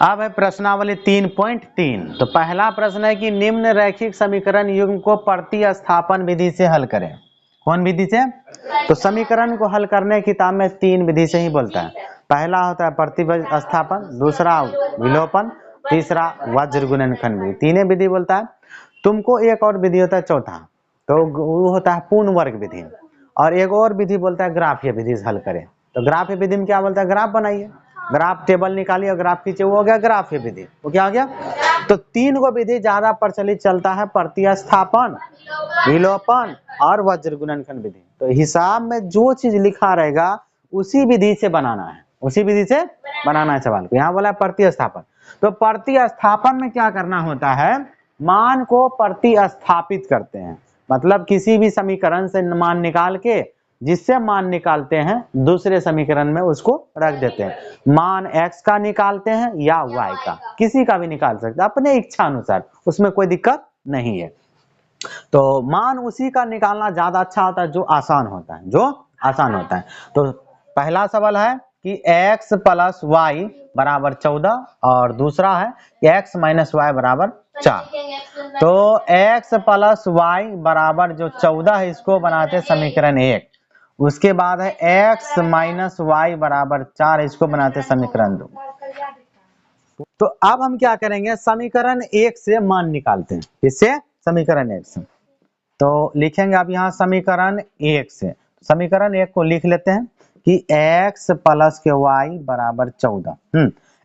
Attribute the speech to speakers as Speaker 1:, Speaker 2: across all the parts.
Speaker 1: अब है प्रश्नावली 3.3। तो पहला प्रश्न है कि निम्न रैखिक समीकरण युग्म को प्रतिस्थापन विधि से हल करें। कौन विधि से? तो समीकरण को हल करने की किताब में 3 विधि से ही बोलता है। पहला होता है प्रतिस्थापन, दूसरा विलोपन, तीसरा वज्र गुणनखंड विधि। तीनों विधि बोलता है। तुमको एक और विधि होता है चौथा, तो वो होता है पूर्ण वर्ग विधि, और एक और विधि बोलता है ग्राफीय विधि से हल करें। तो ग्राफीय विधि में क्या बोलता है? ग्राफ बनाइए, ग्राफ टेबल निकालिए और ग्राफ खींचे, वो हो गया ग्राफीय विधि। वो क्या हो गया? तो 3 को विधि ज्यादा प्रचलित चलता है, प्रतिस्थापन, विलोपन और वज्र गुणनखंड विधि। तो हिसाब में जो चीज लिखा रहेगा उसी विधि से बनाना है, उसी विधि से बनाना है सवाल को। यहाँ बोला है प्रतिस्थापन। तो प्रतिस्थापन में क्या करना होता है? मान को प्रतिस्थापित करते हैं, मतलब किसी भी समीकरण से मान निकाल के, जिससे मान निकालते हैं दूसरे समीकरण में उसको रख देते हैं। मान x का निकालते हैं या y का, किसी का भी निकाल सकते हैं अपने इच्छा अनुसार, उसमें कोई दिक्कत नहीं है। तो मान उसी का निकालना ज्यादा अच्छा होता है जो आसान होता है, जो आसान होता है। तो पहला सवाल है कि x प्लस वाई बराबर 14, और दूसरा है कि x माइनस वाई बराबर 4। तो x प्लस वाई बराबर जो 14 है इसको बनाते हैं समीकरण 1। उसके बाद है x माइनस वाई बराबर 4, इसको बनाते हैं समीकरण 2। तो अब हम क्या करेंगे? समीकरण 1 से मान निकालते हैं। इससे समीकरण 1 से तो लिखेंगे आप यहाँ समीकरण 1 से। समीकरण 1 को लिख लेते हैं कि x प्लस के y बराबर 14।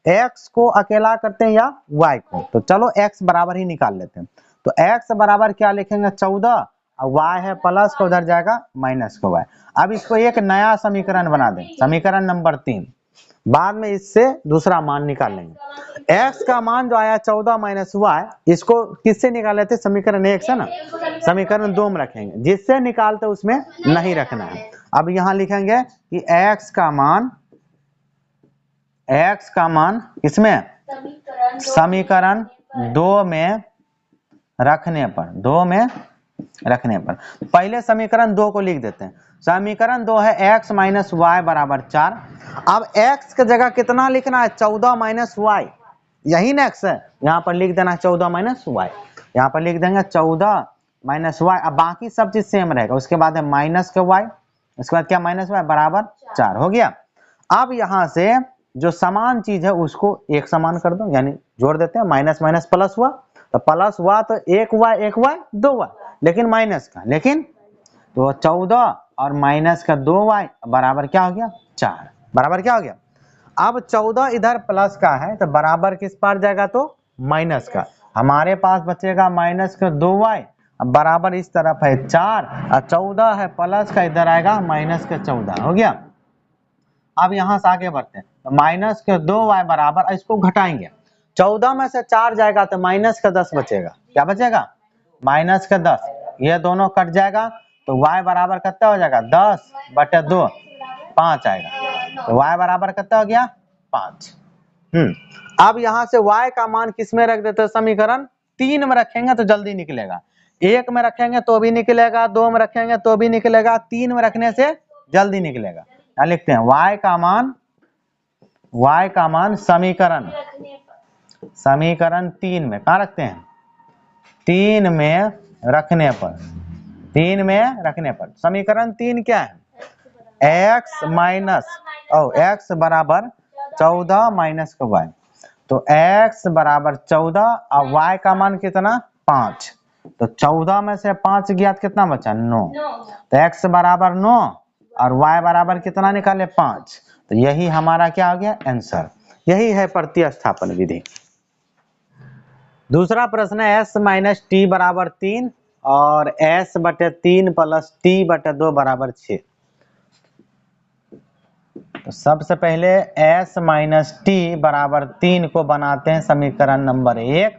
Speaker 1: x को अकेला करते हैं या y को? तो चलो x बराबर ही निकाल लेते हैं। तो x बराबर क्या लिखेंगे? 14, और y है प्लस का उधर जाएगा माइनस का y। अब इसको एक नया समीकरण बना दें, समीकरण नंबर 3। बाद में इससे दूसरा मान निकाल लेंगे। x का मान जो आया 14 माइनस वाई, इसको किससे निकाले थे? समीकरण 1 से ना। समीकरण 2 में रखेंगे, जिससे निकालते उसमें नहीं रखना है। अब यहां लिखेंगे कि x का मान इसमें समीकरण 2 में रखने पर पहले समीकरण 2 को लिख देते हैं। समीकरण 2 है x माइनस वाई बराबर 4। अब x की जगह कितना लिखना है? 14 माइनस वाई, यही ना x है, यहाँ पर लिख देना 14 माइनस वाई। यहाँ पर लिख देंगे 14 माइनस वाई। अब बाकी सब चीज सेम रहेगा। उसके बाद है माइनस के वाई, उसके बाद क्या? माइनस वाई बराबर 4 हो गया। अब यहाँ से जो समान चीज है उसको एक समान कर दो, यानी जोड़ देते हैं। माइनस माइनस प्लस हुआ, तो प्लस हुआ तो एक वाई 2 वाई, लेकिन माइनस का, लेकिन तो 14 और माइनस का 2 वाई बराबर क्या हो गया? 4। बराबर क्या हो गया? अब 14 इधर प्लस का है तो बराबर किस पार जाएगा? तो माइनस का। हमारे पास बचेगा माइनस का 2 वाई, अब बराबर इस तरफ है 4, और 14 है प्लस का, इधर आएगा माइनस का 14। हो गया। अब यहां से आगे बढ़ते हैं। तो माइनस के 2 वाई बराबर, इसको घटाएंगे, 14 में से 4 जाएगा तो माइनस का 10 बचेगा। क्या बचेगा? माइनस का 10। ये दोनों कट जाएगा तो y बराबर कितना हो जाएगा? 10/2, 5 आएगा। तो y बराबर कितना हो गया? 5। अब यहां से y का मान किस में रख देते हैं? समीकरण 3 में रखेंगे तो जल्दी निकलेगा। 1 में रखेंगे तो भी निकलेगा, 2 में रखेंगे तो भी निकलेगा, 3 में रखने से जल्दी निकलेगा। क्या लिखते हैं? y का मान समीकरण 3 में कहाँ रखते हैं? 3 में रखने पर समीकरण 3 क्या है? x बराबर 14 माइनस का y। तो x बराबर 14 और y का मान कितना? 5। तो 14 में से 5 गया तो कितना बचा? 9। तो x बराबर 9 और y बराबर कितना निकाले? 5। तो यही हमारा क्या हो गया? आंसर। यही है प्रतिस्थापन विधि। दूसरा प्रश्न है s माइनस टी बराबर 3 और s/3 प्लस t/2 बराबर 6। तो सबसे पहले s माइनस टी बराबर 3 को बनाते हैं समीकरण नंबर 1।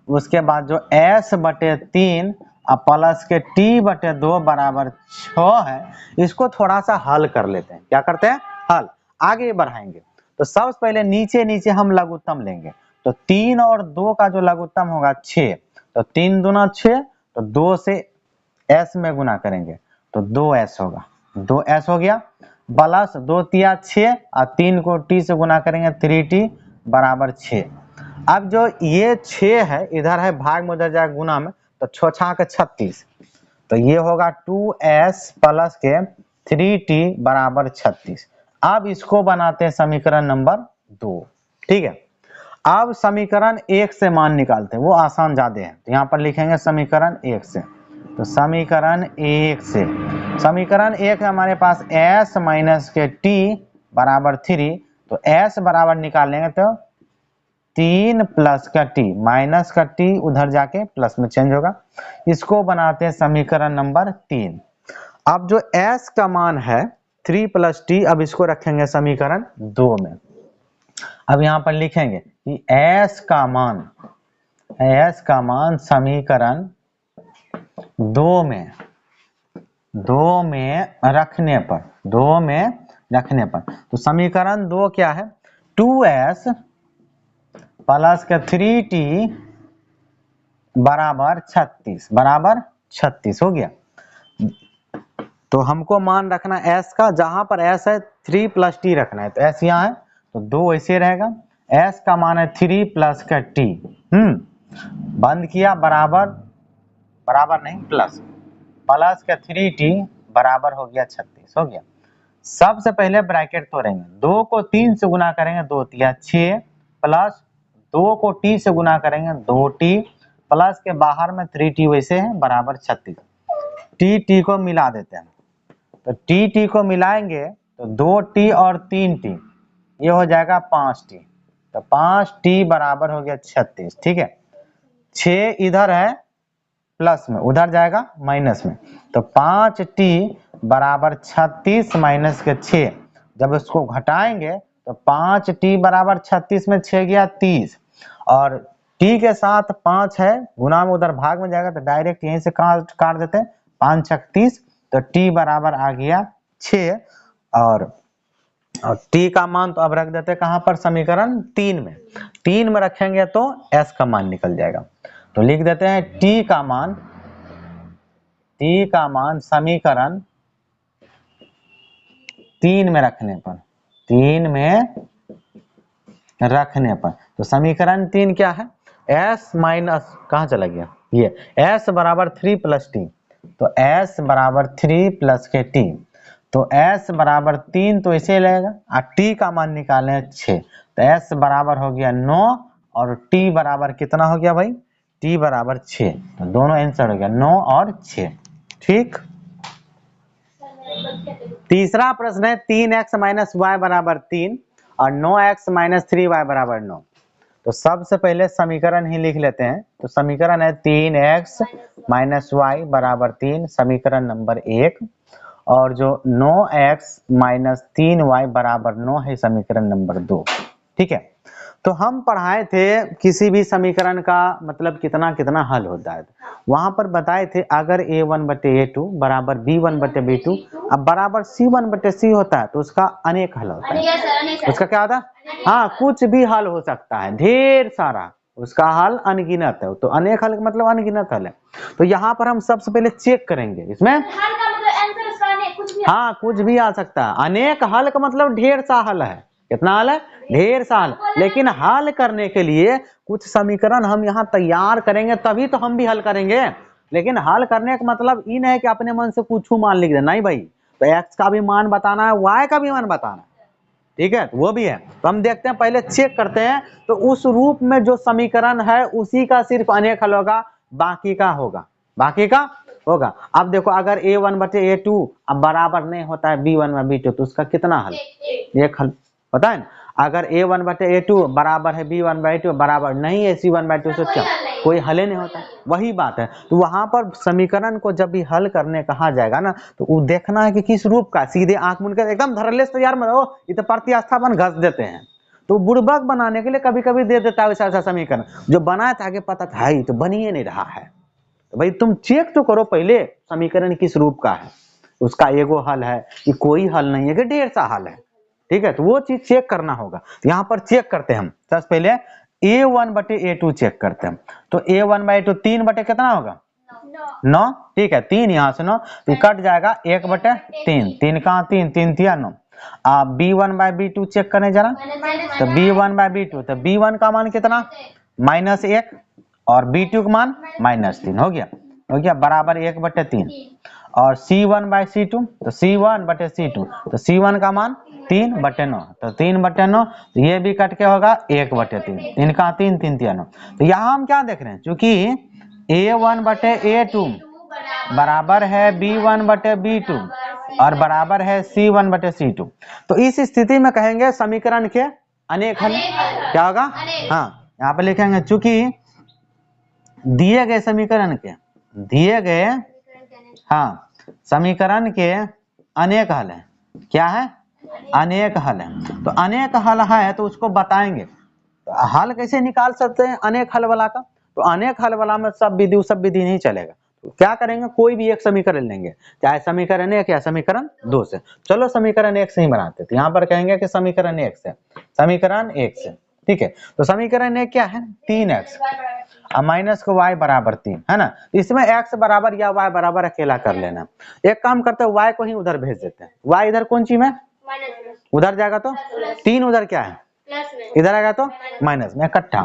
Speaker 1: उसके बाद जो s/3 प्लस के t/2 बराबर 6 है, इसको थोड़ा सा हल कर लेते हैं। क्या करते हैं? हल। आगे बढ़ाएंगे। तो सबसे पहले नीचे हम लघुत्तम लेंगे। तो 3 और 2 का जो लघुत्तम होगा 6, तो 3 दूना 6, तो 2 से s में गुना करेंगे तो 2s होगा। 2s हो गया। प्लस 2 तिया 6 और 3 को t से गुना करेंगे 3t, बराबर 6। अब जो ये 6 है इधर है भाग में, उधर जाएगा गुना में, तो 6 छाक 36, तो ये होगा 2s प्लस के 3t बराबर 36। अब इसको बनाते हैं समीकरण नंबर 2। ठीक है, अब समीकरण 1 से मान निकालते हैं, वो आसान ज्यादा है। तो यहाँ पर लिखेंगे समीकरण 1 से, तो समीकरण 1 से, समीकरण 1 है हमारे पास s माइनस के t बराबर 3, तो s बराबर निकालेंगे तो 3 प्लस का t, माइनस का t उधर जाके प्लस में चेंज होगा। इसको बनाते हैं समीकरण नंबर 3। अब जो s का मान है 3 प्लस t, अब इसको रखेंगे समीकरण 2 में। अब यहाँ पर लिखेंगे कि s का मान समीकरण 2 में रखने पर, तो समीकरण 2 क्या है, 2s प्लस के 3t बराबर 36 हो गया। तो हमको मान रखना s का, जहां पर s है 3 प्लस t रखना है, तो s यहाँ है तो 2 ऐसे रहेगा। s का मान है 3 प्लस का t, बंद किया, बराबर नहीं प्लस प्लस का 3t बराबर हो गया 36 हो गया। सबसे पहले ब्रैकेट तोड़ेंगे, 2 को 3 से गुना करेंगे 2 तिया 6, प्लस 2 को t से गुना करेंगे 2t, प्लस के बाहर में 3t वैसे है बराबर 36। t को मिला देते हैं, तो t को मिलाएंगे तो 2t और 3t, ये हो जाएगा 5t, तो 5t बराबर हो गया 36। ठीक है, 6 इधर है प्लस में, उधर जाएगा माइनस में, तो 5t बराबर 36 माइनस के 6, जब इसको घटाएंगे तो 5t बराबर 36 में 6 गया 30, और t के साथ 5 है गुना में, उधर भाग में जाएगा, तो डायरेक्ट यहीं से काट देते हैं, 5 छक 30, तो t बराबर आ गया 6, और t का मान तो अब रख देते हैं कहां पर, समीकरण 3 में रखेंगे तो s का मान निकल जाएगा। तो लिख देते हैं t का मान समीकरण 3 में रखने पर, तो समीकरण 3 क्या है, s माइनस कहां चला गया, ये s बराबर 3 प्लस t, तो s बराबर 3 प्लस के t, तो s बराबर 3 तो इसे लगेगा, और t का मान निकाले 6, तो s बराबर हो गया 9, और t बराबर कितना हो गया भाई, t बराबर 6, तो दोनों आंसर हो गया 9 और 6। ठीक, तीसरा प्रश्न है 3x माइनस वाई बराबर 3 और 9x माइनस 3y बराबर 9। तो सबसे पहले समीकरण ही लिख लेते हैं, तो समीकरण है 3x माइनस वाई बराबर 3, समीकरण नंबर 1, और जो 9x माइनस 3y बराबर 9 है समीकरण नंबर 2। ठीक है, तो हम पढ़ाए थे किसी भी समीकरण का मतलब कितना कितना हल होता है, वहां पर बताए थे अगर a1 बटे a2 बराबर b1 बटे b2 अब बराबर c1 बटे c होता है तो उसका अनेक हल होता है। उसका क्या होता है, हाँ कुछ भी हल हो सकता है, ढेर सारा, उसका हल अनगिनत है, तो अनेक हल मतलब अनगिनत हल है। तो यहाँ पर हम सबसे पहले चेक करेंगे इसमें, हाँ कुछ भी आ सकता है, अनेक हल का मतलब ढेर सा हल है, कितना हल है, ढेर सा हल, लेकिन हल करने के लिए कुछ समीकरण हम यहाँ तैयार करेंगे तभी तो हम भी हल करेंगे। लेकिन हल करने का मतलब ये नहीं कि अपने मन से कुछ मान लिख देना, नहीं भाई, तो x का भी मान बताना है, y का भी मान बताना है, ठीक है, तो वो भी है। तो हम देखते हैं, पहले चेक करते हैं, तो उस रूप में जो समीकरण है उसी का सिर्फ अनेक हल होगा, बाकी का होगा। अब देखो अगर a1 बटे a2 अब बराबर नहीं होता है b1 में b2 तो उसका कितना हल, एक हल होता है ना। अगर a1 बटे a2 बराबर है b1 बाई 2 बराबर नहीं है c1 बाई 2 से क्या कोई हल ही नहीं होता, वही बात है। तो वहां पर समीकरण को जब भी हल करने कहा जाएगा ना तो वो देखना है कि किस रूप का, सीधे आंख मूंद कर एकदम धरले से तैयार मत हो, ये तो प्रतिस्थापन घस देते हैं, तो बुड़बक बनाने के लिए कभी कभी दे देता है ऐसा समीकरण जो बनाया था आगे पता था ये तो बन ही नहीं रहा है। तो भाई तुम चेक तो करो पहले समीकरण किस रूप का है, उसका एगो हल है कि कोई हल नहीं है कि ढेर सा हल है, ठीक है, तो वो चीज चेक करना होगा। तो यहाँ पर चेक करते हैं हम, सबसे पहले a1 बटे a2 चेक करते हैं, तो a1 बाई 2 3 बटे कितना होगा 9, ठीक है, 3 यहाँ से 9 तो कट जाएगा 1 बटे 3, 3 कहाँ 3 3 थिया 9, आप B1 बाय B2 चेक करें जरा, तो B1 बाय B2, तो B1 का मान कितना -1 और B2 का मान -3 हो गया बराबर 1/3। और C1 बाय C2, तो C1/C2, तो C1 का मान 3/9, तो 3/9, तो ये भी कट के होगा 1/3, इनका 3 3 3। तो यहाँ हम क्या देख रहे हैं, चूंकि A1/A2 बराबर है B1/B2 और बराबर है C1/C2, तो इस स्थिति में कहेंगे समीकरण के अनेक हल। क्या होगा? हाँ, यहाँ पे लिखेंगे चूंकि दिए गए समीकरण के अनेक हल है। क्या है? अनेक हल है। तो अनेक हल है तो उसको बताएंगे। तो हल कैसे निकाल सकते हैं अनेक हल वाला का? तो अनेक हल वाला में सब विधि नहीं चलेगा। तो क्या करेंगे, कोई भी एक समीकरण लेंगे, चाहे समीकरण 1 या समीकरण 2 से। चलो समीकरण 1 से ही बनाते थे। यहाँ पर कहेंगे कि समीकरण 1 से, ठीक है। तो समीकरण 1 क्या है? 3x और माइनस को y बराबर 3 है ना। इसमें x बराबर या y बराबर अकेला कर लेना। एक काम करते हैं, y को ही उधर भेज देते हैं। y इधर कौन सी में उधर जाएगा तो 3 उधर क्या है इधर आएगा तो माइनस में इकट्ठा।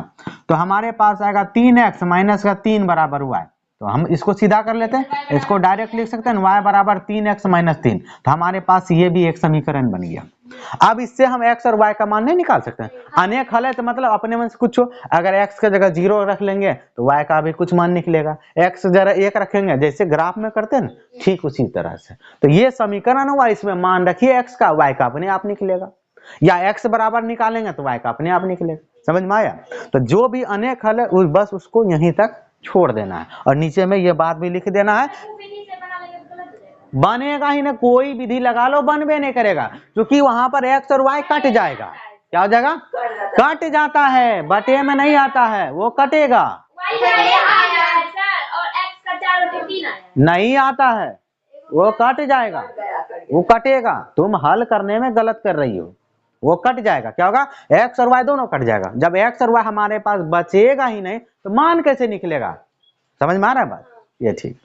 Speaker 1: तो हमारे पास आएगा 3x माइनस का 3 बराबर y। तो हम इसको सीधा कर लेते हैं, इसको डायरेक्ट लिख सकते हैं y बराबर 3x माइनस 3। तो हमारे पास ये भी एक समीकरण बन गया। अब इससे हम x और y का मान नहीं निकाल सकते हैं। अनेक हल है तो मतलब अपने मन से कुछ हो, अगर x की जगह 0 रख लेंगे तो y का भी कुछ मान निकलेगा, x जरा 1 रखेंगे जैसे ग्राफ में करते हैं ना, ठीक उसी तरह से। तो ये समीकरण हुआ, इसमें मान रखिए x का, y का अपने आप निकलेगा, या x बराबर निकालेंगे तो y का अपने आप निकलेगा। समझ में आया? तो जो भी अनेक हल है बस उसको यहीं तक छोड़ देना है और नीचे में ये बात भी लिख देना है। बनेगा ही ना, कोई विधि लगा लो बनबे नहीं करेगा, क्योंकि वहां पर x और y कट जाएगा। क्या हो जाएगा? कट जाता है, बटे में नहीं आता है, वो कटेगा। नहीं आता है, वो कट जाएगा, वो कटेगा। तुम हल करने में गलत कर रही हो, वो कट जाएगा। क्या होगा? x और y दोनों कट जाएगा। जब x और y हमारे पास बचेगा ही नहीं तो मान कैसे निकलेगा? समझ में आ रहा है बात? ये ठीक।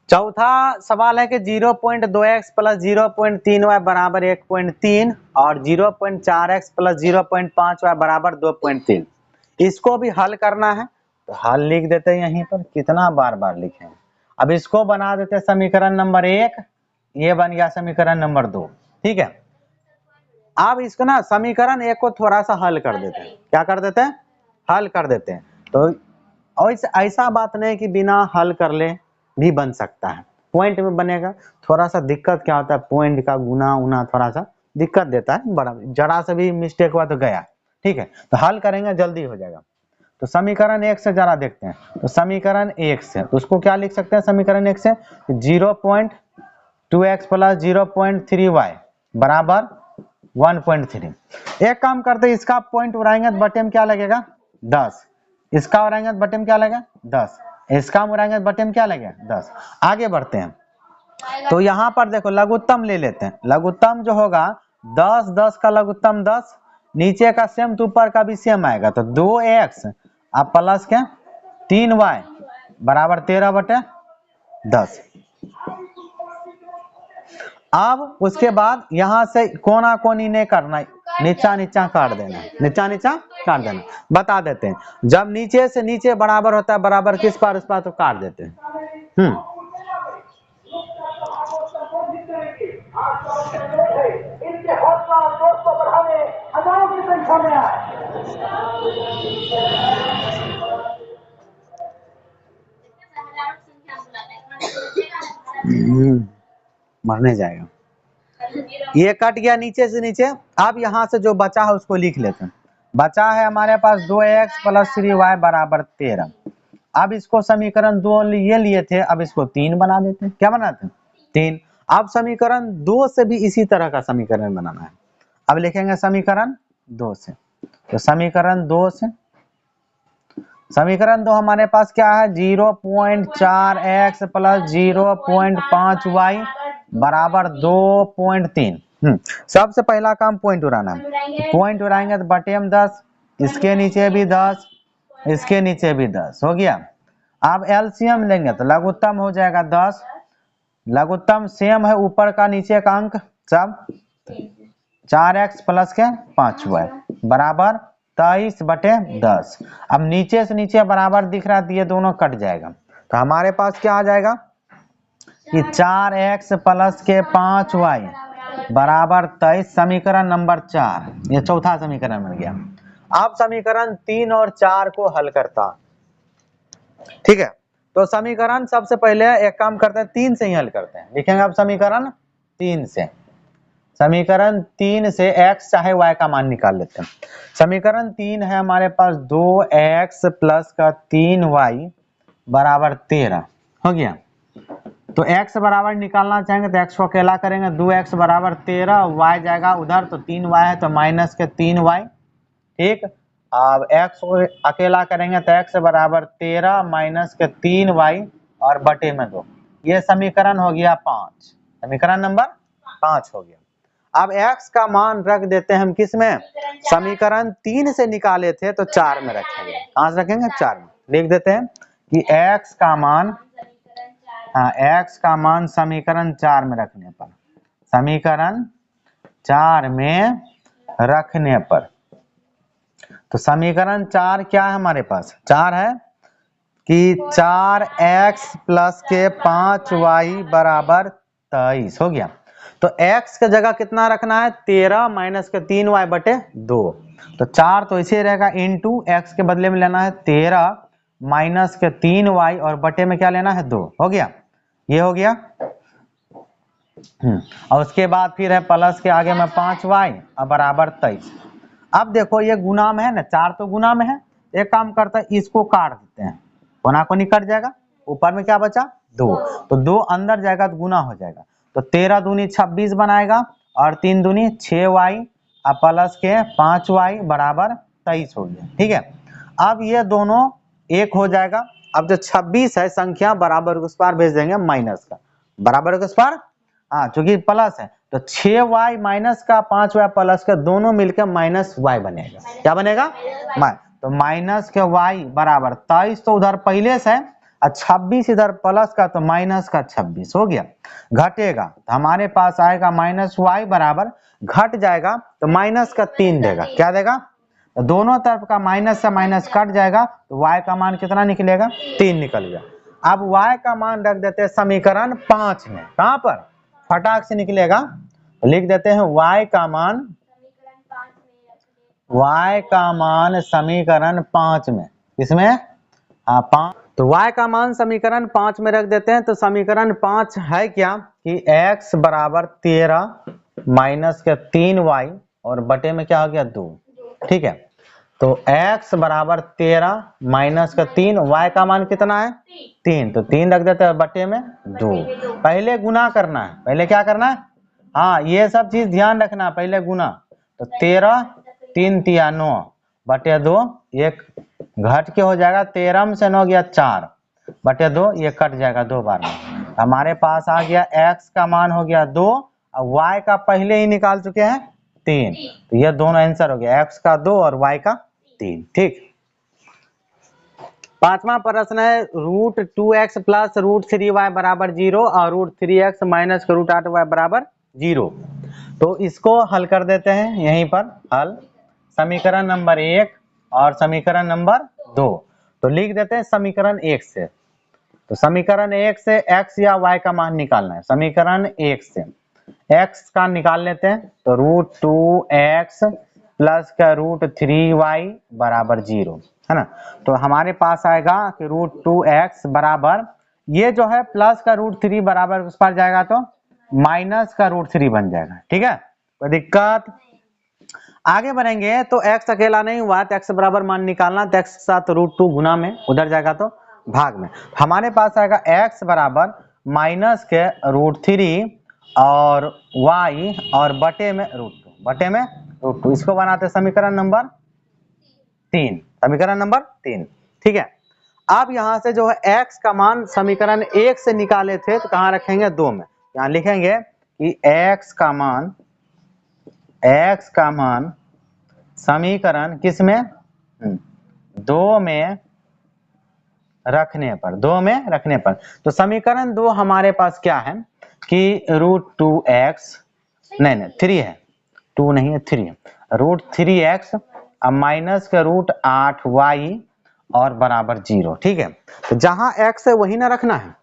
Speaker 1: चौथा सवाल है कि 0.2x प्लस 0.3y बराबर 1.3 और 0.4x प्लस 0.5y बराबर 2.3। इसको भी हल करना है तो हल लिख देते हैं यहीं पर, कितना बार बार लिखेंगे। अब इसको बना देते हैं समीकरण नंबर 1, ये बन गया समीकरण नंबर 2, ठीक है। अब इसको ना समीकरण 1 को थोड़ा सा हल कर देते हैं। क्या कर देते हैं? हल कर देते हैं। तो ऐसा बात नहीं कि बिना हल कर ले भी बन सकता है, पॉइंट में बनेगा। थोड़ा सा दिक्कत क्या होता है, पॉइंट का गुना उना थोड़ा सा दिक्कत देता है, बड़ा जरा से भी मिस्टेक हुआ तो गया, ठीक है। तो हल करेंगे जल्दी हो जाएगा। तो समीकरण 1 से जरा देखते हैं। तो समीकरण 1 से तो उसको क्या लिख सकते हैं? समीकरण 1 से 0.2x प्लस 0.3y बराबर 1.3। एक काम करते हैं, इसका पॉइंट उड़ाएंगे तो बटे में क्या लगेगा? 10। इसका उड़ाएंगे तो बटे में क्या लगेगा? 10। इसका उड़ाएंगे तो बटे में क्या लगेगा? 10। आगे बढ़ते हैं। तो यहाँ पर देखो लघुत्तम ले लेते हैं। लघुत्तम जो होगा 10, 10 का लघुत्तम 10, नीचे का सेम तो ऊपर का भी सेम आएगा। तो 2x अब प्लस क्या 3y बराबर 13/10। अब उसके बाद यहां से कोना कोनी नहीं करना, नीचा नीचा काट देना, नीचा नीचा काट देना। बता देते हैं जब नीचे से नीचे बराबर होता है, बराबर किस पार उस पार तो काट देते हैं। मरने जाएगा। ये कट गया नीचे से नीचे। अब यहाँ से जो बचा है उसको लिख लेते हैं। बचा है हमारे पास 2x प्लस 3y बराबर 13। अब इसको समीकरण 2 ये लिए थे, अब इसको 3 बना देते हैं। क्या बनाते हैं? 3। अब समीकरण 2 से भी इसी तरह का समीकरण बनाना है। अब लिखेंगे समीकरण 2 से। तो समीकरण 2 से, समीकरण 2 हमारे पास क्या है? 0.4x प्लस 0.5y बराबर 2.3। सबसे पहला काम पॉइंट उड़ाना है। पॉइंट उड़ाएंगे तो बटे में 10, इसके नीचे भी 10, इसके नीचे भी 10 हो गया। अब एलसीएम लेंगे तो लघुत्तम हो जाएगा 10। लघुत्तम सेम है, ऊपर का नीचे का अंक सब 4x प्लस के 5y बराबर 23/10। अब नीचे से नीचे बराबर दिख रहा है तो ये दोनों कट जाएगा, तो हमारे पास क्या आ जाएगा कि 4x प्लस के 5y बराबर 23, समीकरण नंबर 4, ये चौथा समीकरण बन गया। अब समीकरण 3 और 4 को हल करता, ठीक है। तो समीकरण सबसे पहले एक काम करते हैं, 3 से ही हल करते हैं। लिखेंगे अब समीकरण 3 से, समीकरण 3 से x चाहे y का मान निकाल लेते हैं। समीकरण 3 है हमारे पास 2x प्लस का 3y बराबर 13 हो गया। तो x बराबर निकालना चाहेंगे तो x को अकेला करेंगे, 2x बराबर 13, y जाएगा उधर तो 3y है तो माइनस के 3y, ठीक। अब x को अकेला करेंगे तो x बराबर 13 माइनस के 3y और बटे में 2, ये समीकरण हो गया 5, समीकरण नंबर 5 हो गया। अब x का मान रख देते हैं हम किस में, समीकरण 3 से निकाले थे तो 4 में रखेंगे। कहां से रखेंगे, 4 में। लिख देते हैं कि x का मान, x का मान समीकरण 4 में रखने पर, समीकरण 4 में रखने पर, तो समीकरण 4 क्या है हमारे पास, 4 है कि 4x प्लस के 5y बराबर 23 हो गया। तो x के जगह कितना रखना है, 13 माइनस के 3y बटे 2, तो 4 तो इसे रहेगा इंटू x के बदले में लेना है 13 माइनस के 3y और बटे में क्या लेना है 2, हो गया, ये हो गया। और उसके बाद फिर है प्लस के आगे में 5y और बराबर 23। अब देखो ये गुना में है ना, 4 तो गुना में है, एक काम करता है इसको काट देते हैं, कोना को निकट जाएगा, ऊपर में क्या बचा 2, तो 2 अंदर जाएगा तो गुना हो जाएगा, तो 13 दूनी 26 बनाएगा और 3 दूनी 6y और प्लस के 5y बराबर 23 हो गया, ठीक है। अब ये दोनों एक हो जाएगा। अब जो 26 है संख्या बराबर उस पार भेज देंगे माइनस का, बराबर उस पार, हाँ चूंकि प्लस है तो 6y माइनस का 5y प्लस का दोनों मिलकर माइनस y बनेगा, क्या बनेगा, तो माइनस के y बराबर 23 तो उधर पहले से है और 26 इधर प्लस का तो माइनस का 26 हो गया। घटेगा तो हमारे पास आएगा माइनस y बराबर, घट जाएगा तो माइनस का 3 देगा, क्या देगा, तो दोनों तरफ का माइनस से माइनस कट जाएगा तो y का मान कितना निकलेगा, 3 निकल गया। अब y का मान रख देते हैं समीकरण 5 में, कहां पर, फटाक से निकलेगा, तो लिख देते हैं y का मान, y का मान समीकरण 5 में, इसमें 5, तो y का मान समीकरण 5 में रख देते हैं। तो समीकरण 5 है क्या कि x बराबर 13 माइनस के 3y और बटे में क्या हो गया 2, ठीक है। तो x बराबर 13 माइनस का 3, y का मान कितना है 3, तो 3 रख देते हैं बटे में 2। पहले गुना करना है, पहले क्या करना है, हाँ ये सब चीज ध्यान रखना, पहले गुना, तो 13 3 तिया 9 बटे 2, एक घट के हो जाएगा, 13 से 9 गया 4 बटे 2, ये कट जाएगा 2 बार में। हमारे पास आ गया x का मान हो गया 2 और y का पहले ही निकाल चुके हैं 3, तो ये दोनों आंसर हो गया, x का 2 और y का 3, ठीक। पांचवा प्रश्न है √2x प्लस √3y बराबर 0 और √3x माइनस √8y बराबर 0। तो इसको हल कर देते हैं यहीं पर, हल समीकरण नंबर 1 और समीकरण नंबर 2। तो लिख देते हैं समीकरण 1 से, तो समीकरण 1 से x या y का मान निकालना है। समीकरण 1 से x का निकाल लेते हैं, तो √2x प्लस का √3y बराबर 0 है ना। तो हमारे पास आएगा कि √2x बराबर, ये जो है प्लस का √3 बराबर उस पर जाएगा तो माइनस का √3 बन जाएगा, ठीक है, कोई दिक्कत। आगे बढ़ेंगे तो x अकेला नहीं हुआ तो x बराबर मान निकालना, तो x के साथ √2 गुना में, उधर जाएगा तो भाग में। हमारे पास आएगा x बराबर माइनस के √3 और y और बटे में √2, बटे में √2, इसको बनाते समीकरण नंबर 3, समीकरण नंबर 3, ठीक है। अब यहां से जो है x का मान समीकरण 1 से निकाले थे तो कहां रखेंगे 2 में, यहां लिखेंगे कि x का मान समीकरण किस में 2 में रखने पर, 2 में रखने पर। तो समीकरण 2 हमारे पास क्या है कि √2x नहीं नहीं 3 है, 2 नहीं है 3 है। √3x अब माइनस के √8y और बराबर 0। ठीक है, तो जहां x है वही ना रखना है,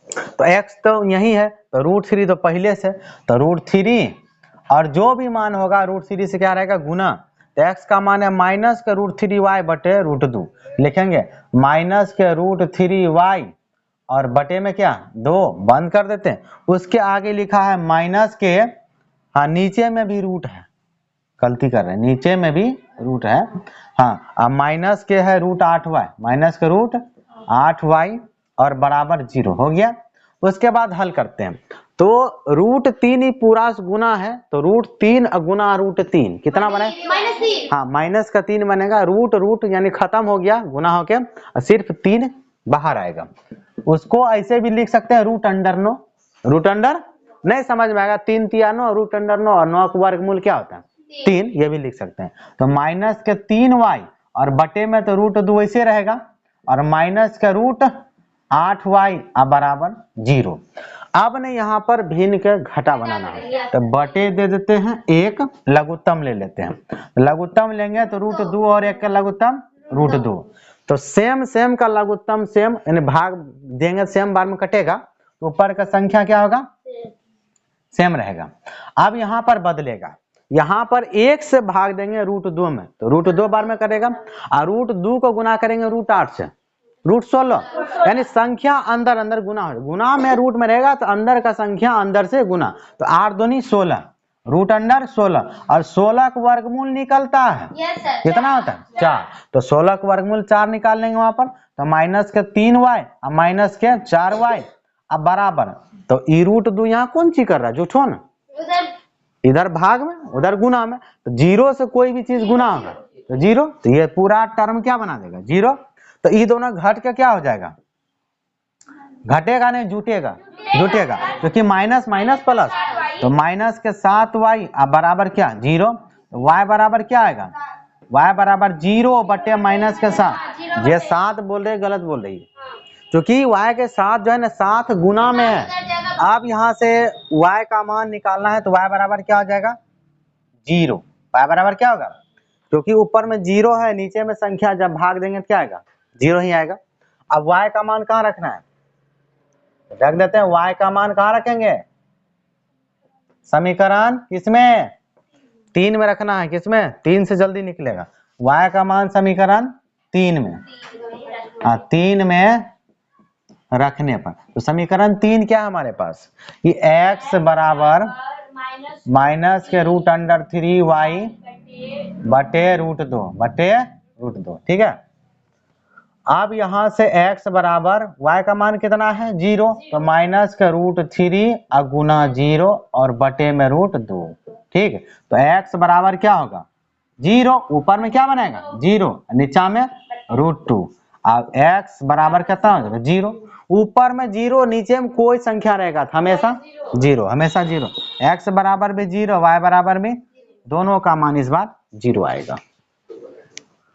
Speaker 1: तो x तो यही है, तो √3 तो पहले से, तो √3 और जो भी मान होगा √3 से क्या रहेगा गुना, तो x का मान है माइनस के √3y बटे √2 लिखेंगे, माइनस के √3y और बटे में क्या 2 बंद कर देते हैं। उसके आगे लिखा है माइनस के, हाँ नीचे में भी रूट है, गलती कर रहे हैं, नीचे में भी रूट है, हाँ अब माइनस के है √8y, माइनस के √8y और बराबर 0 हो गया। उसके बाद हल करते हैं, तो √3 ही पूरा गुना है, तो √3 गुना √3 कितना बने, हाँ माइनस का 3 बनेगा, रूट यानी खत्म हो गया गुना होके, सिर्फ 3 बाहर आएगा। उसको ऐसे भी लिख सकते हैं √9, √, नहीं समझ में आएगा 3 तिया 9, √9 और 9 का वर्गमूल क्या होता है 3, ये भी लिख सकते हैं। तो माइनस के 3y और बटे में तो √2 ऐसे रहेगा, और माइनस के √8y बराबर 0। अब ने यहाँ पर भिन्न के घटा बनाना है, तो बटे दे देते हैं, एक लघुत्तम ले लेते हैं, लघुत्तम लेंगे तो √2 और एक का लघुत्तम √2, तो सेम का लघुत्तम सेम, यानी भाग देंगे सेम बार में कटेगा, तो ऊपर का संख्या क्या होगा सेम रहेगा। अब यहाँ पर बदलेगा, यहाँ पर 1 से भाग देंगे √2 में, तो √2 बार में करेगा, और √2 को गुना करेंगे √8 से, √16, यानी संख्या अंदर अंदर गुना हो, गुना में रूट में रहेगा तो अंदर का संख्या अंदर से गुना, तो 8 दूनी 16, √16 और 16 का वर्गमूल निकलता है कितना होता है 4, तो 16 का वर्गमूल 4 निकाल लेंगे वहां पर, तो माइनस के 3y और माइनस के 4y अब बराबर, तो √2 यहाँ कौन चीज कर रहा है जुठो ना, इधर भाग में उधर गुना में, तो 0 से कोई भी चीज गुना होगा तो 0, तो ये पूरा टर्म क्या बना देगा 0, तो ये दोनों घट के क्या हो जाएगा, घटेगा नहीं जुटेगा, क्योंकि माइनस माइनस प्लस, तो माइनस के 7y अब बराबर क्या 0, तो y बराबर क्या आएगा, y बराबर 0 बटे माइनस के 7, ये 7 बोल रहे गलत बोल रही है, क्योंकि y के साथ जो है ना 7 गुना में है। अब यहाँ से y का मान निकालना है, तो y बराबर क्या हो जाएगा 0, y बराबर क्या होगा, क्योंकि ऊपर में 0 है, नीचे में संख्या जब भाग देंगे तो क्या आएगा 0 ही आएगा। अब y का मान कहाँ रखना है, रख देते हैं, y का मान कहाँ रखेंगे, समीकरण किसमें 3 में रखना है, किसमें 3 से जल्दी निकलेगा, y का मान समीकरण 3 में, 3 में रखने पर, तो समीकरण 3 क्या है हमारे पास, ये x बराबर माइनस के √3y बटे √2, ठीक है। अब यहां से x बराबर y का मान कितना है 0, तो माइनस के √3 गुना 0 और बटे में √2, ठीक है, तो x बराबर क्या होगा 0, ऊपर में क्या बनेगा 0, नीचा में √2, अब x बराबर कितना हो जाएगा 0, ऊपर में 0 नीचे में कोई संख्या रहेगा हमेशा 0, हमेशा 0, x बराबर भी 0 y बराबर भी, दोनों का मान इस बार 0 आएगा।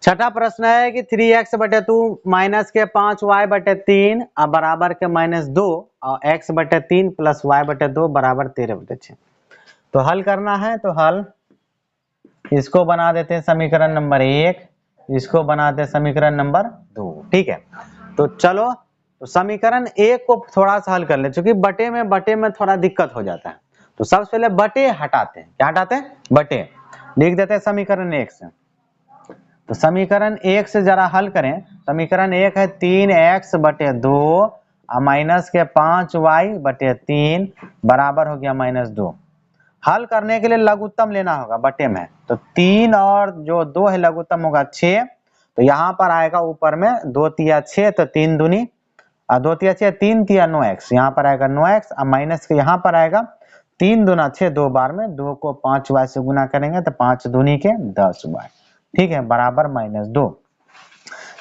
Speaker 1: छठा प्रश्न है कि 3x बटे 2 माइनस के 5y बटे 3 अब बराबर के -2 और x बटे 3 प्लस y बटे 2 बराबर 13 बटे 6। तो हल करना है, तो हल इसको बना देते हैं समीकरण नंबर 1, इसको बनाते हैं समीकरण नंबर 2, ठीक है। तो चलो, तो समीकरण 1 को थोड़ा सा हल कर ले, क्योंकि बटे में थोड़ा दिक्कत हो जाता है, तो सबसे पहले बटे हटाते हैं, क्या हटाते हैं बटे, लिख देते हैं समीकरण 1 से। तो समीकरण 1 से जरा हल करें, समीकरण 1 है 3x बटे 2 माइनस के 5y बटे 3 बराबर हो गया -2। हल करने के लिए लघुत्तम लेना होगा बटे में, तो 3 और जो 2 है लघुत्तम होगा 6, तो यहाँ पर आएगा ऊपर में 2 तिया 6, तो 3 दूनी 2 तिया 6 3 तिया 9x, यहाँ पर आएगा 9x और माइनस के यहाँ पर आएगा 3 दूना 6, 2 बार में 2 को 5y से गुना करेंगे तो 5 दूनी के 10y, ठीक है, बराबर -2।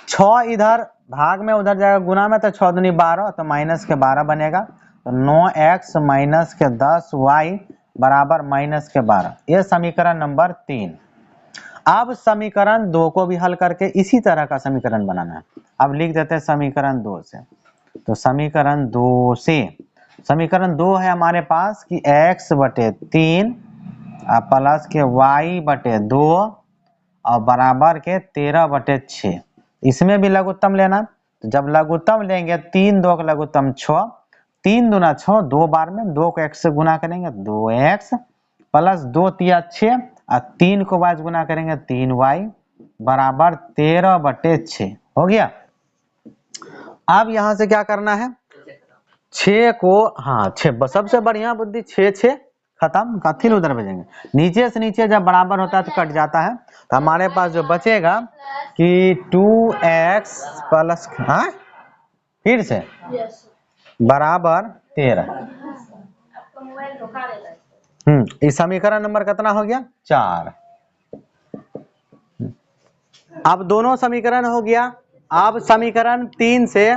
Speaker 1: 6 इधर भाग में उधर जाएगा गुना में, तो 6 दूनी 12, तो माइनस के 12 बनेगा, तो 9x माइनस के 10y बराबर माइनस के 12, ये समीकरण नंबर 3। अब समीकरण 2 को भी हल करके इसी तरह का समीकरण बनाना है। अब लिख देते हैं समीकरण 2 से, तो समीकरण 2 से समीकरण 2 है हमारे पास कि x बटे 3 प्लस के y बटे 2 और बराबर के 13 बटे 6। इसमें भी लघुत्तम लेना, तो जब लघुत्तम लेंगे 3 2 का लघुत्तम 6, 3 दूना 6, 2 बार में 2 को x से गुना करेंगे 2x प्लस 2 तिया 6 और 3 को y से गुना करेंगे 3y बराबर 13 बटे 6 हो गया। अब यहां से क्या करना है, 6 को, हाँ 6 सबसे बढ़िया बुद्धि 6 6 खत्म, कथी उधर भेजेंगे, नीचे से नीचे जब बराबर होता है तो कट जाता है, तो हमारे पास जो बचेगा कि 2x प्लस, हाँ फिर से बराबर 13। इस समीकरण नंबर कितना हो गया, 4। अब दोनों समीकरण हो गया। अब समीकरण 3 से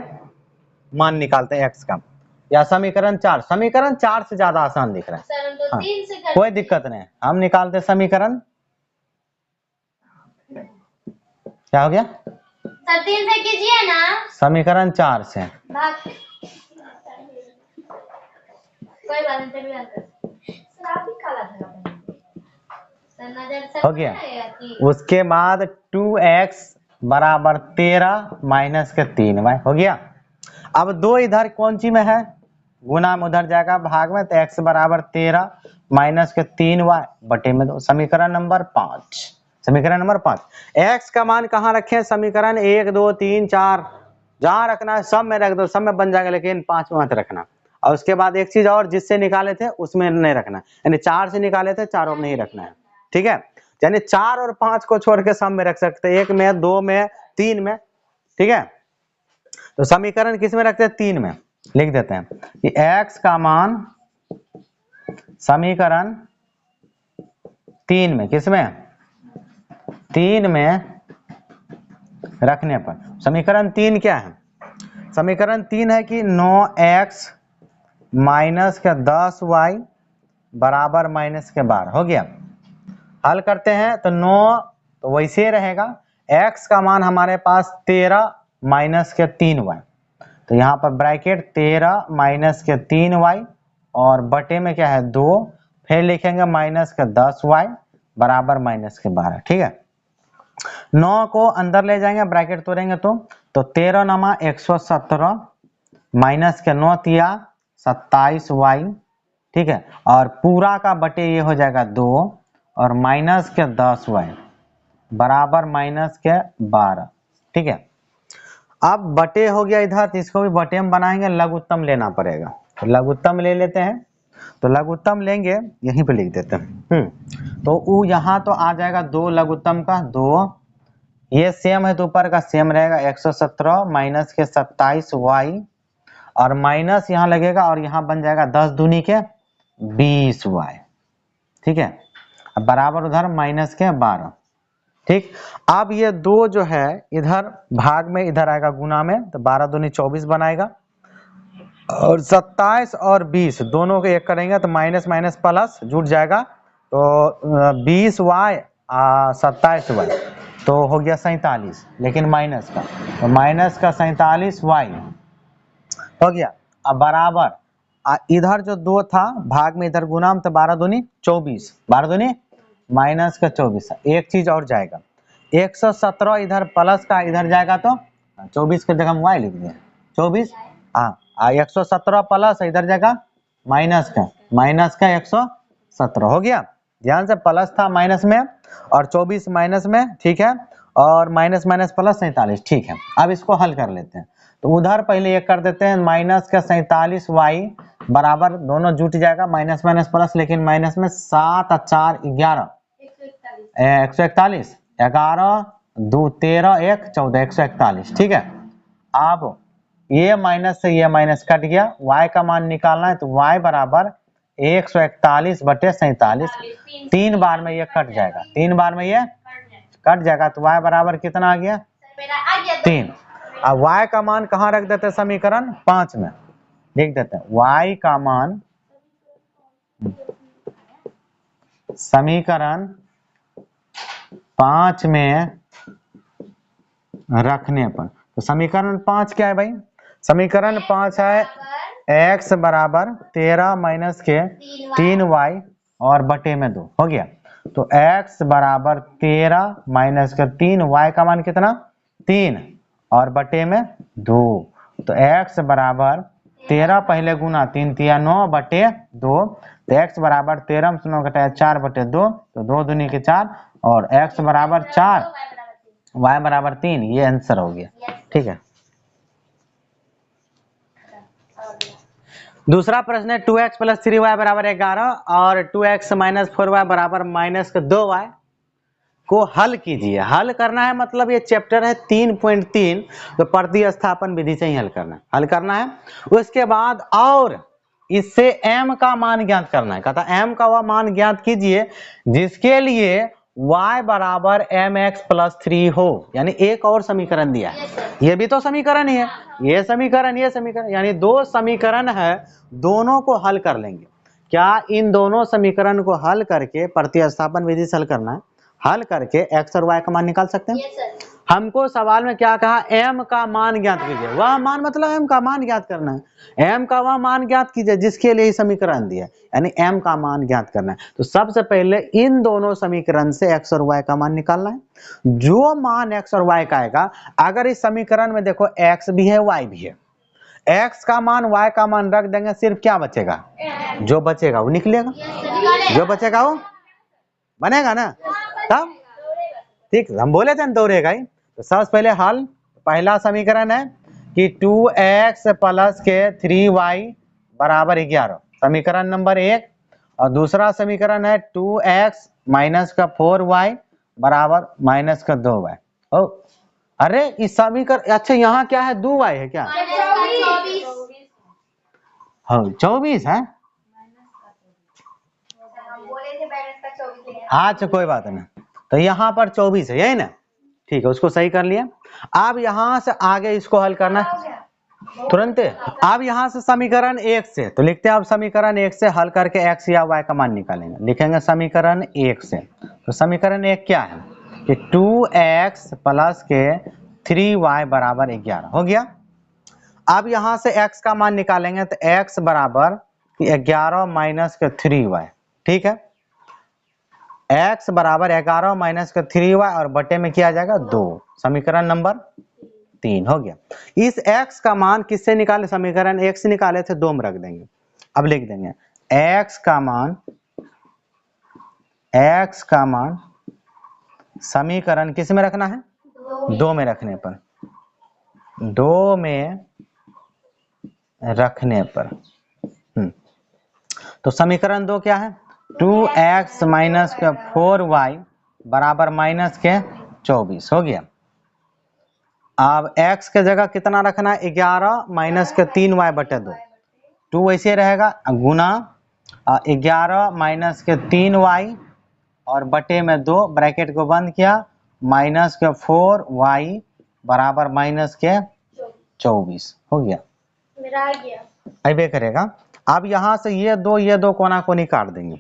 Speaker 1: मान निकालते हैं x का, या समीकरण 4, समीकरण 4 से ज्यादा आसान दिख रहा है। तो हाँ, कोई दिक्कत नहीं, हम निकालते समीकरण, क्या हो गया
Speaker 2: सर 3 से कीजिए ना,
Speaker 1: समीकरण 4 से
Speaker 2: कोई बात नहीं, चलिए सर आप ही काला था
Speaker 1: हो गया। उसके बाद 2x बराबर 13 माइनस के 3y हो गया। अब 2 इधर कौन सी में है, गुना में उधर जाएगा भाग में, तो x बराबर 13 माइनस के 3y बटे में 2। समीकरण नंबर 5, समीकरण नंबर 5। x का मान कहाँ रखें, समीकरण 1 2 3 4 जहां रखना है सब में रख दो, सब में बन जाएगा, लेकिन 5 में मत रखना। और उसके बाद एक चीज और, जिससे निकाले थे उसमें नहीं रखना, यानी 4 से निकाले थे, चारों में नहीं रखना है, ठीक है। यानी 4 और 5 को छोड़ के सब में रख सकते हैं, 1 में 2 में 3 में, ठीक है। तो समीकरण किस में रखते हैं, 3 में। लिख देते हैं कि x का मान समीकरण 3 में, किस में, 3 में रखने पर समीकरण 3 क्या है, समीकरण 3 है कि 9x माइनस के 10y बराबर माइनस के 12 हो गया। हल करते हैं तो 9 तो वैसे रहेगा, x का मान हमारे पास 13 माइनस के 3y, तो यहाँ पर ब्रैकेट 13 माइनस के 3y और बटे में क्या है 2, फिर लिखेंगे माइनस के 10y बराबर माइनस के 12, ठीक है। 9 को अंदर ले जाएंगे, ब्रैकेट तोड़ेंगे तो 13 नमा 117 माइनस के 9 तिया 27y, ठीक है, और पूरा का बटे ये हो जाएगा 2 और माइनस के 10y बराबर माइनस के 12, ठीक है। अब बटे हो गया इधर, तो इसको भी बटे में बनाएंगे, लघुत्तम लेना पड़ेगा, तो लघुत्तम ले लेते हैं। तो लघुत्तम लेंगे, यहीं पे लिख देते हैं। तो वो यहाँ तो आ जाएगा 2 लघुत्तम का 2, ये सेम है तो ऊपर का सेम रहेगा 117 माइनस के 27y और माइनस यहाँ लगेगा और यहाँ बन जाएगा 10 दूनी के 20y, ठीक है, अब बराबर उधर माइनस के 12, ठीक। अब ये 2 जो है इधर भाग में इधर आएगा गुना में, तो 12 दूनी 24 बनाएगा और 27 और 20 दोनों को एक करेंगे तो माइनस माइनस प्लस जुट जाएगा, तो 20y 27y तो हो गया 47, लेकिन माइनस का, तो माइनस का 47y हो गया। अब बराबर इधर जो 2 था भाग में इधर गुना में, तो 12 दूनी 24, 12 दूनी माइनस का 24, एक चीज और जाएगा 117 इधर प्लस का इधर जाएगा, तो 24 की जगह हम y लिख दिए 24, हाँ 117 प्लस इधर जाएगा माइनस का 117 हो गया। ध्यान से प्लस था माइनस में और 24 माइनस में, ठीक है, और माइनस माइनस प्लस 47, ठीक है। अब इसको हल कर लेते हैं, तो उधर पहले एक कर देते हैं, माइनस का 47y बराबर दोनों जुट जाएगा माइनस माइनस प्लस, लेकिन माइनस में 7 और 4 11 141, 11 2 13 1 14 141, ठीक है। अब ये माइनस से ये माइनस कट गया, y का मान निकालना है, तो y बराबर 141 बटे 47, 3 बार में ये कट जाएगा, 3 बार में ये कट जाएगा, तो y बराबर कितना आ गया 3। अब y का मान कहाँ रख देते हैं, समीकरण 5 में लिख देते हैं, y का मान समीकरण 5 में रखने पर, तो समीकरण 5 क्या है भाई, समीकरण 5 है x बराबर 13 माइनस के 3y और बटे में 2 हो गया। तो x बराबर 13 माइनस का 3y का मान कितना 3 और बटे में 2। तो x बराबर 13 पहले गुना 3 तिया 9 बटे 2। तो x बराबर 13 में 9 घटाया 4 बटे 2, तो 2 दूनी के 4 और x बराबर 4 y बराबर 3। ये आंसर हो गया। ठीक है, दूसरा प्रश्न है 2x प्लस 3y बराबर 11 और 2x माइनस 4y बराबर माइनस 2y को हल कीजिए। हल करना है मतलब ये चैप्टर है 3.3, तो प्रतिस्थापन विधि से ही हल करना है। हल करना है उसके बाद और इससे m का मान ज्ञात करना है। कहता m का वह मान ज्ञात कीजिए जिसके लिए y बराबर mx प्लस 3 हो, यानी एक और समीकरण दिया है। ये भी तो समीकरण ही है, ये समीकरण यानी 2 समीकरण है, दोनों को हल कर लेंगे। क्या इन दोनों समीकरण को हल करके प्रतिस्थापन विधि से हल करना है। हल करके x और y का मान निकाल सकते हैं। हमको सवाल में क्या कहा, m का मान ज्ञात कीजिए। वह मान मतलब m का मान ज्ञात करना है। m का वह मान ज्ञात कीजिए जिसके लिए समीकरण दिया है, यानी m का मान ज्ञात करना है। तो सबसे पहले इन दोनों समीकरण से x और y का मान निकालना है। जो मान x और y का आएगा, अगर इस समीकरण में देखो x भी है y भी है, x का मान y का मान रख देंगे, सिर्फ क्या बचेगा, जो बचेगा वो निकलेगा, जो बचेगा वो बनेगा ना। तब ठीक, हम बोले थे ना दौड़ेगा ही। तो सबसे पहले हल, पहला समीकरण है कि 2x प्लस के 3y बराबर 11, समीकरण नंबर 1। और दूसरा समीकरण है 2x माइनस का 4y बराबर माइनस का 2y। ओ अरे इस समीकरण, अच्छा यहाँ क्या है, 2y है क्या, हाँ 24 है। अच्छा कोई बात नहीं, तो यहाँ पर 24 है, यही ना। ठीक है, उसको सही कर लिया। अब यहाँ से आगे इसको हल करना है तुरंत। अब यहाँ से समीकरण 1 से तो लिखते हैं, अब समीकरण 1 से हल करके x या y का मान निकालेंगे। लिखेंगे समीकरण 1 से, तो समीकरण 1 क्या है कि 2x प्लस के 3y बराबर 11 हो गया। अब यहाँ से x का मान निकालेंगे, तो x बराबर 11 माइनस के 3y। ठीक है, x बराबर 11 माइनस का 3y और बटे में किया जाएगा 2, समीकरण नंबर 3 हो गया। इस x का मान किससे निकाले, समीकरण 1 से निकाले थे, 2 में रख देंगे। अब लिख देंगे x का मान समीकरण किस में रखना है, 2 में रखने पर, 2 में रखने पर। तो समीकरण 2 क्या है, 2x माइनस के 4y बराबर माइनस के 24 हो गया। अब x के जगह कितना रखना है, 11 माइनस के 3y बटे 2, 2 वैसे रहेगा गुना 11 माइनस के 3y और बटे में 2, ब्रैकेट को बंद किया, माइनस के 4y बराबर माइनस के 24 हो गया।
Speaker 2: मेरा आ गया,
Speaker 1: ऐसे करेगा। अब यहाँ से ये दो कोना कोनी काट देंगे,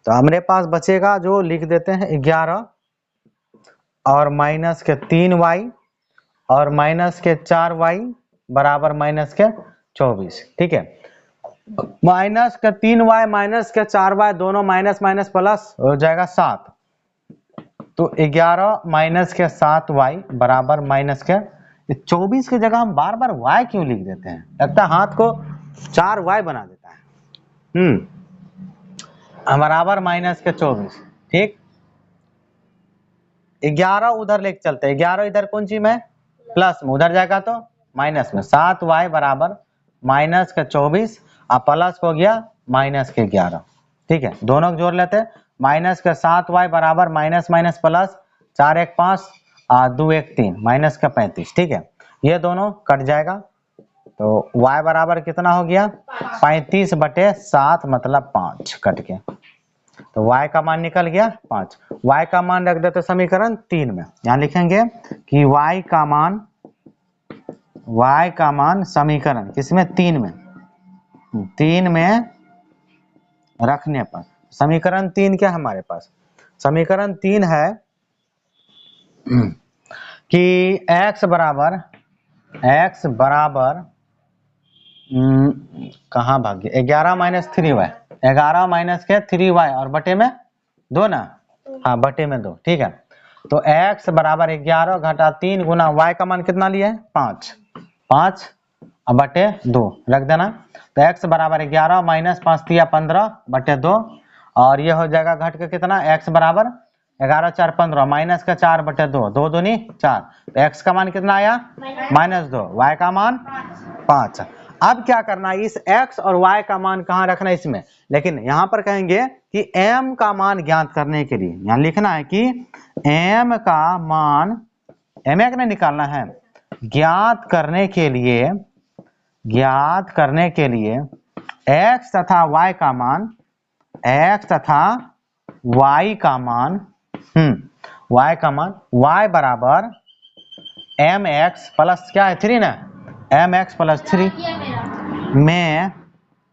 Speaker 1: तो हमारे पास बचेगा, जो लिख देते हैं 11 और माइनस के 3y और माइनस के 4y बराबर माइनस के 24। ठीक है, माइनस के 3y माइनस के 4y दोनों माइनस माइनस प्लस हो जाएगा 7, तो 11 माइनस के 7y बराबर माइनस के 24 की जगह हम बार बार y क्यों लिख देते हैं, लगता है हाथ को 4y बना देता है। बराबर माइनस के 24। ठीक, 11 उधर लेके चलते हैं, 11 इधर कौन सी में, प्लस में, उधर जाएगा तो माइनस में, 7y बराबर माइनस के 24 और प्लस हो गया माइनस के 11। ठीक है, दोनों को जोड़ लेते हैं, माइनस के 7y बराबर माइनस माइनस प्लस, 4 1 5 2 1 3 माइनस का 35। ठीक है, ये दोनों कट जाएगा, तो y बराबर कितना हो गया, 35 बटे 7 मतलब 5 कट के, तो y का मान निकल गया 5। y का मान रख देते समीकरण 3 में, यहाँ लिखेंगे कि y का मान समीकरण किसमें, 3 में रखने पर, समीकरण 3 क्या हमारे पास, समीकरण 3 है कि x बराबर कहाँ भाग गया, 11 माइनस 3y, 11 माइनस के 3y और बटे में 2 ना, हाँ बटे में 2, ठीक है। तो x बराबर 11 घटा 3 गुना y का मान कितना लिया है 5, 5 और बटे 2 रख देना। तो x बराबर 11 माइनस 5 दिया 15 बटे 2, और ये हो जाएगा घट के कितना, x बराबर 11 4 15 माइनस का 4 बटे 2, 2 दूनी 4, तो x का मान कितना आया -2, y का मान 5। अब क्या करना है, इस x और y का मान कहाँ रखना है इसमें, लेकिन यहाँ पर कहेंगे कि m का मान ज्ञात करने के लिए यहाँ लिखना है कि m का मान m एक ने निकालना है, ज्ञात करने के लिए x तथा y का मान, x तथा y का मान, y का मान, y बराबर mx प्लस क्या है 3 ना, mx प्लस 3 में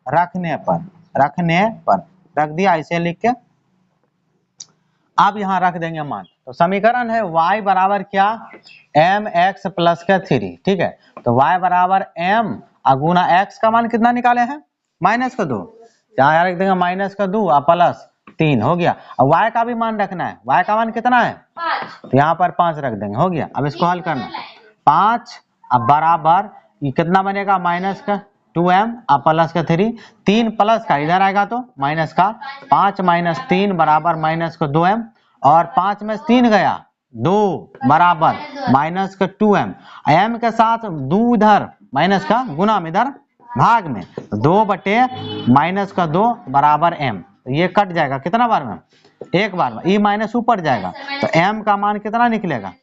Speaker 1: रखने पर रख दिया इसे लिख के। अब यहाँ रख देंगे मान, तो समीकरण है y बराबर क्या mx प्लस का 3, ठीक है। तो y बराबर m गुना x का मान कितना निकाले हैं -2, यहाँ रख देंगे -2 और प्लस 3 हो गया। अब y का भी मान रखना है, y का मान कितना है 5, तो यहाँ पर 5 रख देंगे, हो गया। अब इसको हल करना, 5 अब बराबर ये कितना बनेगा -2m और प्लस का 3, 3 प्लस का इधर आएगा तो माइनस का, 5 माइनस 3 बराबर -2m, और 5 में 3 गया 2 बराबर -2m, m के साथ 2 इधर माइनस का गुना में इधर भाग में, 2 बटे -2 बराबर m, ये कट जाएगा कितना बार में, एक बार में, ये माइनस ऊपर जाएगा, तो m का मान कितना निकलेगा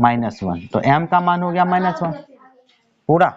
Speaker 1: -1, तो m का मान हो गया -1 पूरा।